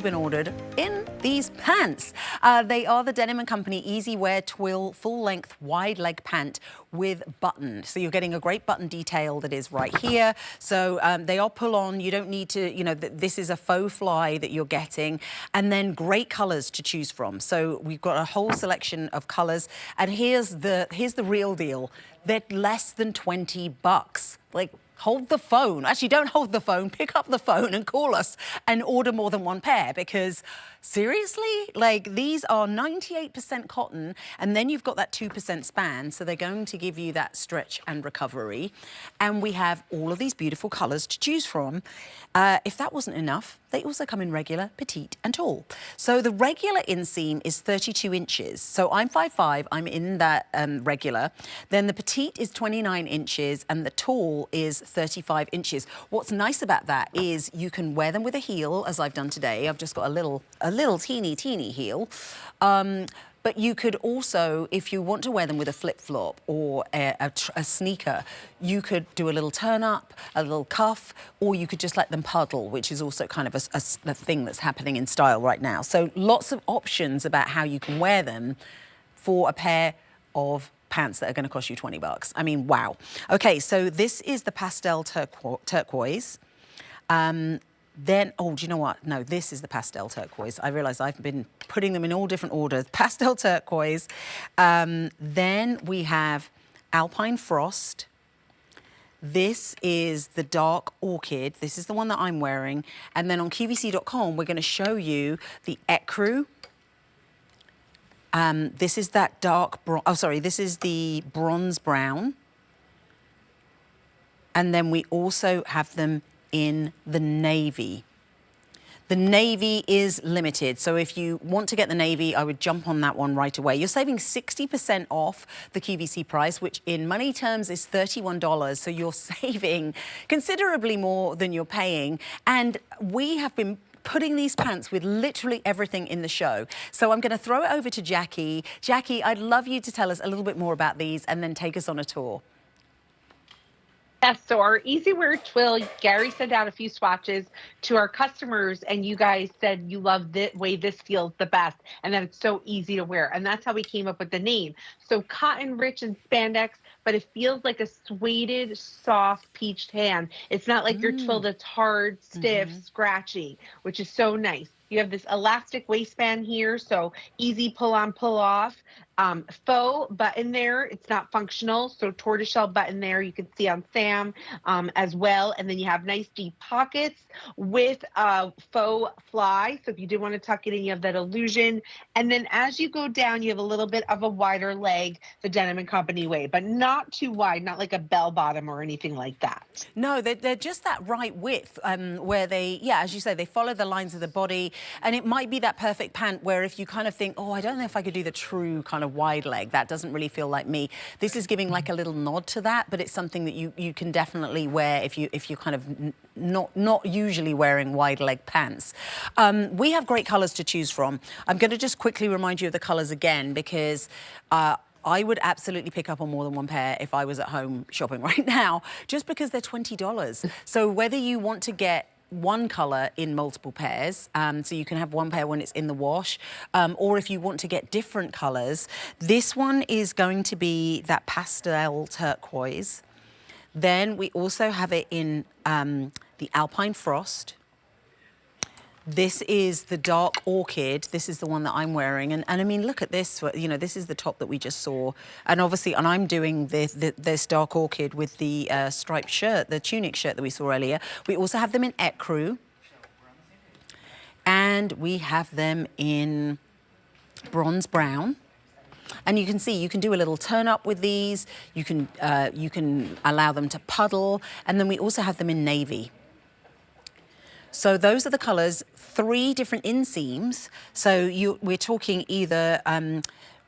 Been ordered in these pants. They are the Denim & Company EasyWear Twill full-length wide leg pant with button. So you're getting a great button detail that is right here. So they are pull-on. You don't need to, this is a faux fly that you're getting, and then great colors to choose from. So we've got a whole selection of colors, and here's the real deal. They're less than 20 bucks. Like, hold the phone. Actually, don't hold the phone. Pick up the phone and call us and order more than one pair, because seriously, like, these are 98% cotton, and then you've got that 2% span, so they're going to give you that stretch and recovery. And we have all of these beautiful colors to choose from. If that wasn't enough, they also come in regular, petite, and tall. So the regular inseam is 32 inches. So I'm 5'5", I'm in that regular. Then the petite is 29 inches, and the tall is 35 inches. What's nice about that is you can wear them with a heel, as I've done today. I've just got a little teeny heel. But you could also, if you want to wear them with a flip-flop or a sneaker, you could do a little turn-up, a little cuff, or you could just let them puddle, which is also kind of a thing that's happening in style right now. So lots of options about how you can wear them for a pair of pants that are going to cost you 20 bucks. I mean, wow. Okay, so this is the pastel turquoise. Then, oh, do you know what? No, this is the pastel turquoise. I realise I've been putting them in all different orders. Pastel turquoise. Then we have Alpine Frost. This is the dark orchid. This is the one that I'm wearing. And then on QVC.com, we're going to show you the ecru. This is that dark this is the bronze brown. And then we also have them in the navy. The navy is limited, so if you want to get the navy, I would jump on that one right away. You're saving 60% off the QVC price, which in money terms is $31, so you're saving considerably more than you're paying. And we have been putting these pants with literally everything in the show. So I'm going to throw it over to Jackie. Jackie, I'd love you to tell us a little bit more about these and then take us on a tour. Yes, so our EasyWear Twill, Gary sent out a few swatches to our customers, and you guys said you love the way this feels the best and that it's so easy to wear. And that's how we came up with the name. So cotton rich and spandex, but it feels like a suede, soft peach tan. It's not like your twill that's hard, stiff, scratchy, which is so nice. You have this elastic waistband here, so easy pull on, pull off. Faux button there, it's not functional, so tortoiseshell button there you can see on Sam as well. And then you have nice deep pockets with a faux fly, so if you did want to tuck it in, you have that illusion. And then as you go down, you have a little bit of a wider leg, the Denim & Company way, but not too wide, not like a bell bottom or anything like that. No, they're just that right width where they, yeah, as you say, they follow the lines of the body. And it might be that perfect pant where if you kind of think, oh, I don't know if I could do the true kind of wide leg, that doesn't really feel like me. This is giving like a little nod to that, but it's something that you can definitely wear if you're kind of not usually wearing wide leg pants. We have great colors to choose from. I'm going to just quickly remind you of the colors again, because I would absolutely pick up on more than one pair if I was at home shopping right now, just because they're $20. So whether you want to get one color in multiple pairs, so you can have one pair when it's in the wash, or if you want to get different colors, this one is going to be that pastel turquoise. Then we also have it in the Alpine Frost. This is the dark orchid. This is the one that I'm wearing. And I mean, look at this. This is the top that we just saw. And obviously, and I'm doing this dark orchid with the striped shirt, the tunic shirt that we saw earlier. We also have them in ecru. And we have them in bronze brown. And you can see, you can do a little turn up with these. You can allow them to puddle. And then we also have them in navy. So those are the colors, 3 different inseams. So we're talking either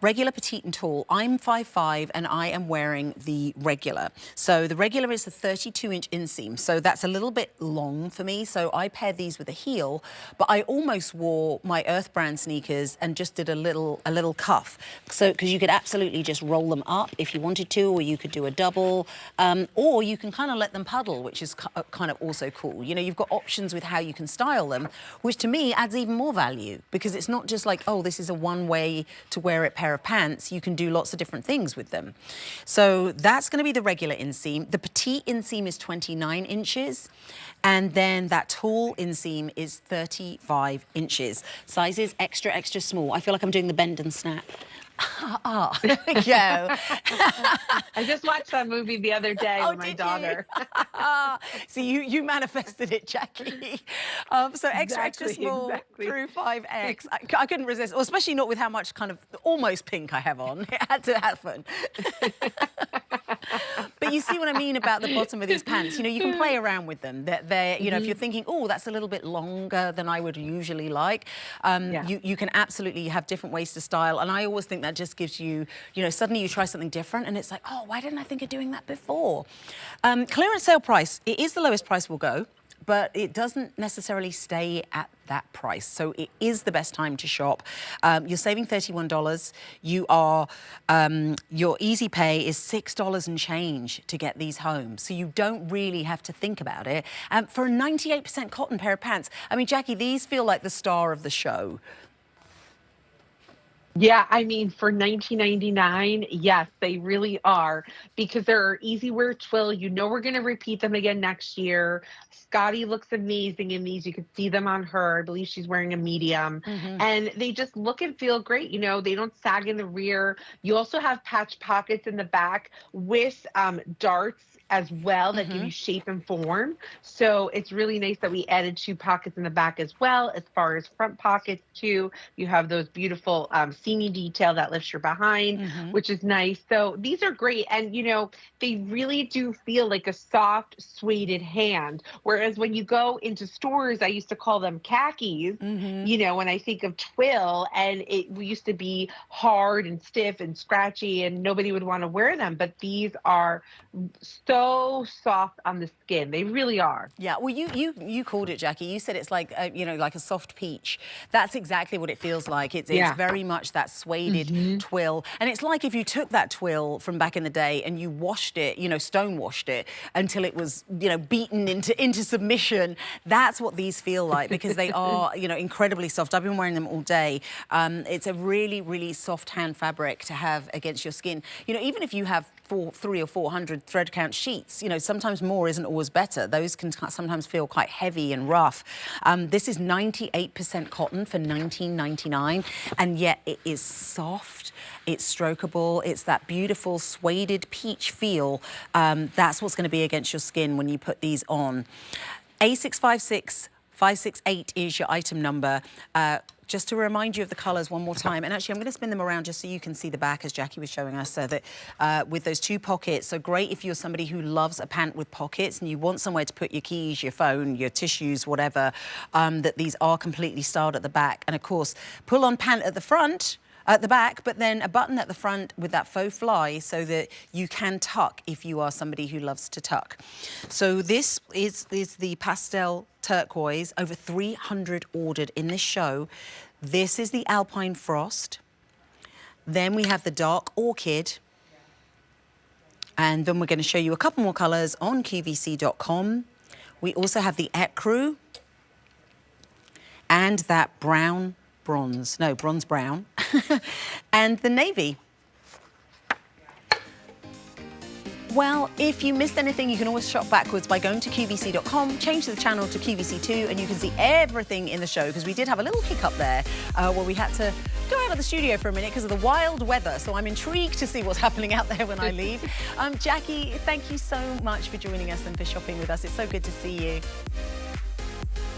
regular, petite and tall. I'm 5'5" and I am wearing the regular. So the regular is the 32-inch inseam. So that's a little bit long for me. So I paired these with a heel, but I almost wore my Earth brand sneakers and just did a little cuff. So, because you could absolutely just roll them up if you wanted to, or you could do a double, or you can kind of let them puddle, which is kind of also cool. You know, you've got options with how you can style them, which to me adds even more value, because it's not just like, oh, this is a one way to wear it pair of pants. You can do lots of different things with them. So that's going to be the regular inseam. The petite inseam is 29 inches. And then that tall inseam is 35 inches. Sizes extra, extra small. I feel like I'm doing the bend and snap. There we go. I just watched that movie the other day with my daughter. So you manifested it, Jackie. So extra, extra small through 5X. I couldn't resist, or especially not with how much kind of almost pink I have on. It had to happen. But you see what I mean about the bottom of these pants. You know, you can play around with them. They're you know, if you're thinking, oh, that's a little bit longer than I would usually like, you can absolutely have different ways to style. And I always think that just gives you, you know, suddenly you try something different and it's like, oh, why didn't I think of doing that before? Clearance sale price, it is the lowest price we'll go, but it doesn't necessarily stay at that price. So it is the best time to shop. You're saving $31. You are, your easy pay is $6 and change to get these home. So you don't really have to think about it. For a 98% cotton pair of pants, I mean, Jackie, these feel like the star of the show. Yeah, I mean, for $19.99, yes, they really are, because they're EasyWear Twill. You know we're going to repeat them again next year. Scotty looks amazing in these. You can see them on her. I believe she's wearing a medium. And they just look and feel great. You know, they don't sag in the rear. You also have patch pockets in the back with darts as well that give you shape and form. So it's really nice that we added 2 pockets in the back as well. As far as front pockets too, you have those beautiful seamy detail that lifts your behind, which is nice. So these are great. And you know, they really do feel like a soft suede hand. Whereas when you go into stores, I used to call them khakis, you know, when I think of Twill, and it used to be hard and stiff and scratchy and nobody would want to wear them. But these are so soft on the skin. They really are. Yeah, well, you called it, Jackie. You said it's like, you know, like a soft peach. That's exactly what it feels like. It's very much that sueded twill. And it's like if you took that twill from back in the day and you washed it, you know, stone washed it until it was, you know, beaten into submission. That's what these feel like, because they are, you know, incredibly soft. I've been wearing them all day. It's a really, really soft hand fabric to have against your skin. You know, even if you have 300 or 400 thread count sheets, you know, sometimes more isn't always better. Those can sometimes feel quite heavy and rough. This is 98% cotton for $19.99, and yet it is soft, it's strokeable, it's that beautiful sueded peach feel. That's what's going to be against your skin when you put these on. A656568 is your item number. Just to remind you of the colours one more time, and actually I'm going to spin them around just so you can see the back, as Jackie was showing us, so that with those 2 pockets. So great if you're somebody who loves a pant with pockets and you want somewhere to put your keys, your phone, your tissues, whatever, that these are completely styled at the back. And of course, pull on pant at the front, at the back, but then a button at the front with that faux fly so that you can tuck if you are somebody who loves to tuck. So this is the pastel turquoise, over 300 ordered in this show. This is the Alpine Frost. Then we have the dark orchid. And then we're going to show you a couple more colours on QVC.com. We also have the ecru and that bronze brown, and the navy. Well, if you missed anything, you can always shop backwards by going to QVC.com, change the channel to QVC2, and you can see everything in the show, because we did have a little hiccup there where we had to go out of the studio for a minute because of the wild weather. So I'm intrigued to see what's happening out there when I leave. Jackie, thank you so much for joining us and for shopping with us. It's so good to see you.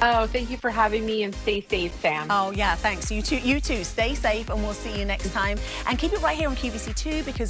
Oh, thank you for having me, and stay safe, Sam. Oh, yeah, thanks. You too. Stay safe, and we'll see you next time. And keep it right here on QVC2, because